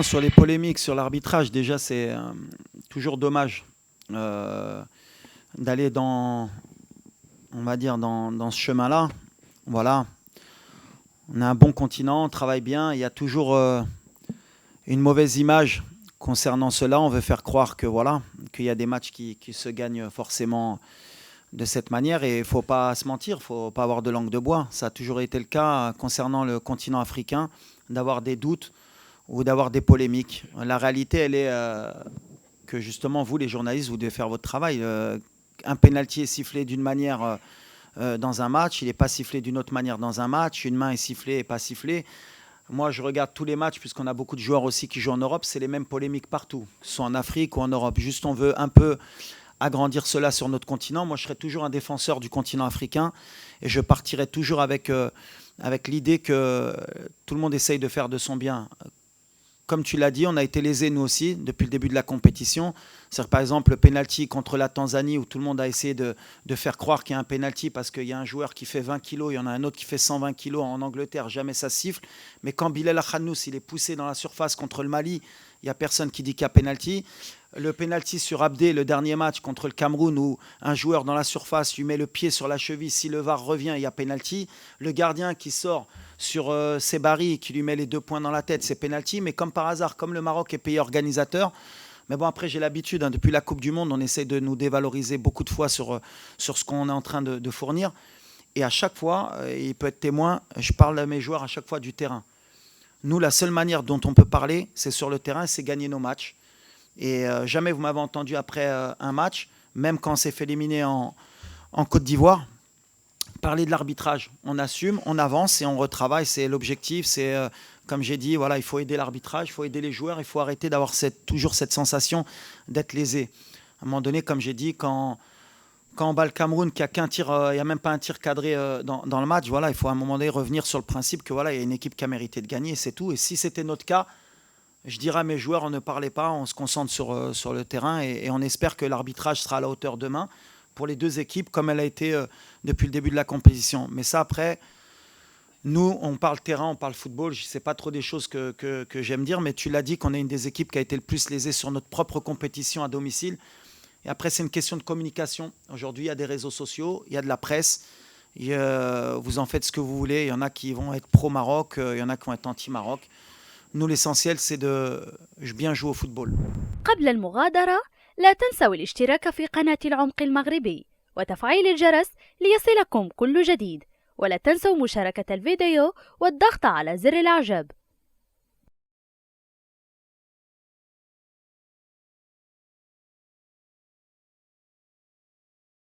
sur les polémiques, sur l'arbitrage, déjà, c'est toujours dommage euh, d'aller on va dire, dans ce chemin-là. Voilà, on a un bon continent, on travaille bien. Il y a toujours une mauvaise image concernant cela. On veut faire croire que voilà, qu'il y a des matchs qui se gagnent forcément de cette manière. Et il ne faut pas se mentir, il ne faut pas avoir de langue de bois. Ça a toujours été le cas concernant le continent africain, d'avoir des doutes ou d'avoir des polémiques. La réalité, elle est que justement, vous, les journalistes, vous devez faire votre travail. Un pénalty est sifflé d'une manière dans un match, il n'est pas sifflé d'une autre manière dans un match, une main est sifflée et pas sifflée. Moi, je regarde tous les matchs, puisqu'on a beaucoup de joueurs aussi qui jouent en Europe, c'est les mêmes polémiques partout, que ce soit en Afrique ou en Europe. Juste, on veut un peu agrandir cela sur notre continent. Moi, je serai toujours un défenseur du continent africain et je partirai toujours avec l'idée que tout le monde essaye de faire de son bien. Comme tu l'as dit, on a été lésés nous aussi depuis le début de la compétition. C'est-à-dire, par exemple, le penalty contre la Tanzanie où tout le monde a essayé de faire croire qu'il y a un penalty parce qu'il y a un joueur qui fait 20 kilos, il y en a un autre qui fait 120 kilos en Angleterre, jamais ça siffle. Mais quand Bilal Akhanous il est poussé dans la surface contre le Mali, il n'y a personne qui dit qu'il y a penalty. Le penalty sur Abdé, le dernier match contre le Cameroun où un joueur dans la surface lui met le pied sur la cheville, si le VAR revient, il y a penalty. Le gardien qui sort sur Sebari, qui lui met les 2 points dans la tête, c'est penalty. Mais comme par hasard, comme le Maroc est pays organisateur, mais bon, après, j'ai l'habitude, hein, depuis la Coupe du Monde, on essaie de nous dévaloriser beaucoup de fois sur ce qu'on est en train de fournir. Et à chaque fois, il peut être témoin, je parle à mes joueurs à chaque fois du terrain. Nous, la seule manière dont on peut parler, c'est sur le terrain, c'est gagner nos matchs. Et jamais vous m'avez entendu après un match, même quand on s'est fait éliminer en Côte d'Ivoire, parler de l'arbitrage. On assume, on avance et on retravaille. C'est l'objectif. C'est, comme j'ai dit, voilà, il faut aider l'arbitrage, il faut aider les joueurs, il faut arrêter d'avoir toujours cette sensation d'être lésé. À un moment donné, comme j'ai dit, quand on bat le Cameroun, qu'il n'y a qu'un tir, il n'y a même pas un tir cadré dans le match, voilà, il faut à un moment donné revenir sur le principe que voilà, il y a une équipe qui a mérité de gagner, c'est tout. Et si c'était notre cas, je dirais à mes joueurs, on ne parlait pas, on se concentre sur le terrain et on espère que l'arbitrage sera à la hauteur demain pour les deux équipes comme elle a été depuis le début de la compétition. Mais ça, après, nous, on parle terrain, on parle football. Je ne sais pas trop des choses que j'aime dire, mais tu l'as dit qu'on est une des équipes qui a été le plus lésée sur notre propre compétition à domicile. Et après, c'est une question de communication. Aujourd'hui, il y a des réseaux sociaux, il y a de la presse. Vous en faites ce que vous voulez. Il y en a qui vont être pro-Maroc, il y en a qui vont être anti-Maroc. Nous, l'essentiel, c'est de bien jouer au football. قبل المغادرة لا تنسوا الاشتراك في قناة العمق المغربي وتفعيل الجرس ليصلكم كل جديد، ولا تنسوا مشاركة الفيديو والضغط على زر الإعجاب.